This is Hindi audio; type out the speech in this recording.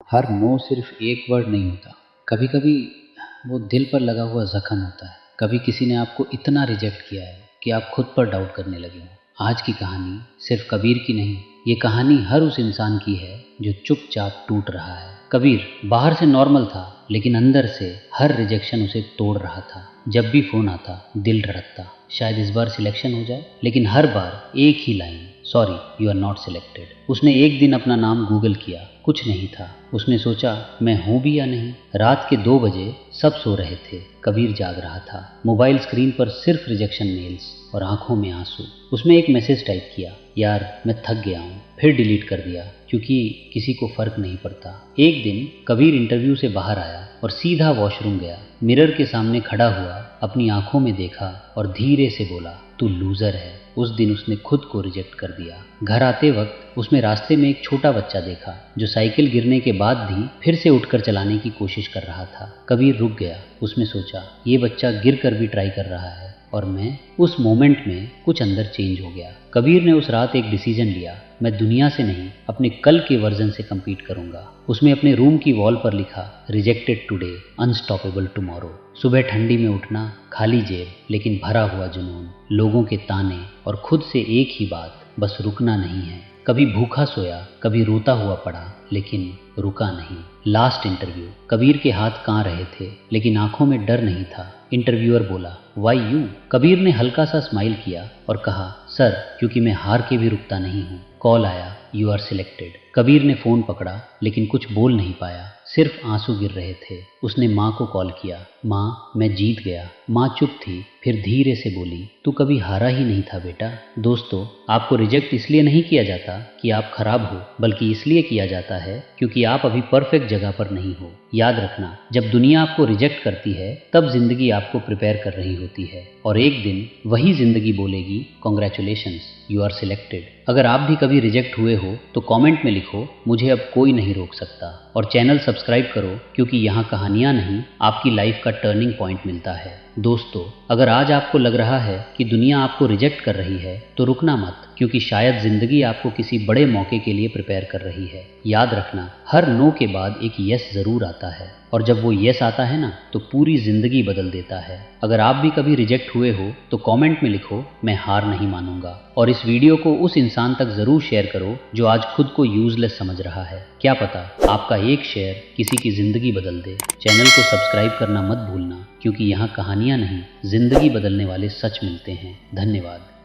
हर नो सिर्फ एक वर्ड नहीं होता, कभी कभी वो दिल पर लगा हुआ जख्म होता है। कभी किसी ने आपको इतना रिजेक्ट किया है कि आप खुद पर डाउट करने लगे हो। आज की कहानी सिर्फ कबीर की नहीं, ये कहानी हर उस इंसान की है जो चुपचाप टूट रहा है। कबीर बाहर से नॉर्मल था, लेकिन अंदर से हर रिजेक्शन उसे तोड़ रहा था। जब भी फोन आता दिल धड़कता, शायद इस बार सिलेक्शन हो जाए, लेकिन हर बार एक ही line, sorry you are not selected. उसने एक दिन अपना नाम गूगल किया, कुछ नहीं था। उसने सोचा मैं हूं भी या नहीं। रात के 2 बजे सब सो रहे थे, कबीर जाग रहा था। मोबाइल स्क्रीन पर सिर्फ रिजेक्शन मेल्स और आंखों में आंसू। उसने एक मैसेज टाइप किया, यार मैं थक गया हूँ, फिर डिलीट कर दिया क्योंकि किसी को फर्क नहीं पड़ता। एक दिन कबीर इंटरव्यू से बाहर आया और सीधा वॉशरूम गया। मिरर के सामने खड़ा हुआ, अपनी आंखों में देखा और धीरे से बोला, तू लूजर है। उस दिन उसने खुद को रिजेक्ट कर दिया। घर आते वक्त उसने रास्ते में एक छोटा बच्चा देखा जो साइकिल गिरने के बाद भी फिर से उठकर चलाने की कोशिश कर रहा था। कबीर रुक गया। उसने सोचा ये बच्चा गिर कर भी ट्राई कर रहा है और मैं। उस मोमेंट में कुछ अंदर चेंज हो गया। कबीर ने उस रात एक डिसीजन लिया, मैं दुनिया से नहीं अपने कल के वर्जन से compete करूंगा। उसने अपने रूम की वॉल पर लिखा, रिजेक्टेड टुडे अनस्टॉपेबल टुमारो। सुबह ठंडी में उठना, खाली जेब लेकिन भरा हुआ जुनून, लोगों के ताने और खुद से एक ही बात, बस रुकना नहीं है। कभी भूखा सोया, कभी रोता हुआ पड़ा, लेकिन रुका नहीं। लास्ट इंटरव्यू, कबीर के हाथ कांप रहे थे लेकिन आंखों में डर नहीं था। इंटरव्यूअर बोला, वाई यू? कबीर ने हल्का सा स्माइल किया और कहा, सर क्योंकि मैं हार के भी रुकता नहीं हूँ। कॉल आया, यू आर सिलेक्टेड। कबीर ने फोन पकड़ा लेकिन कुछ बोल नहीं पाया, सिर्फ आंसू गिर रहे थे। उसने माँ को कॉल किया, माँ मैं जीत गया। माँ चुप थी, फिर धीरे से बोली, तू कभी हारा ही नहीं था बेटा। दोस्तों, आपको रिजेक्ट इसलिए नहीं किया जाता कि आप खराब हो, बल्कि इसलिए किया जाता है क्योंकि आप अभी परफेक्ट जगह पर नहीं हो। याद रखना, जब दुनिया आपको रिजेक्ट करती है तब जिंदगी आपको प्रिपेयर कर रही होती है और एक दिन वही जिंदगी बोलेगी, कॉन्ग्रेचुलेशंस यू आर सिलेक्टेड। अगर आप भी कभी रिजेक्ट हुए हो तो कमेंट में लिखो, मुझे अब कोई नहीं रोक सकता। और चैनल सब्सक्राइब करो क्योंकि यहाँ कहानियाँ नहीं, आपकी लाइफ का टर्निंग पॉइंट मिलता है। दोस्तों, अगर आज आपको लग रहा है कि दुनिया आपको रिजेक्ट कर रही है तो रुकना मत, क्योंकि शायद जिंदगी आपको किसी बड़े मौके के लिए प्रिपेयर कर रही है। याद रखना, हर नो के बाद एक यस जरूर आता है और जब वो यस आता है ना तो पूरी जिंदगी बदल देता है। अगर आप भी कभी रिजेक्ट हुए हो तो कमेंट में लिखो, मैं हार नहीं मानूंगा। और इस वीडियो को उस इंसान तक जरूर शेयर करो जो आज खुद को यूजलेस समझ रहा है। क्या पता आपका एक शेयर किसी की जिंदगी बदल दे। चैनल को सब्सक्राइब करना मत भूलना, क्योंकि यहाँ कहानियाँ नहीं, जिंदगी बदलने वाले सच मिलते हैं। धन्यवाद।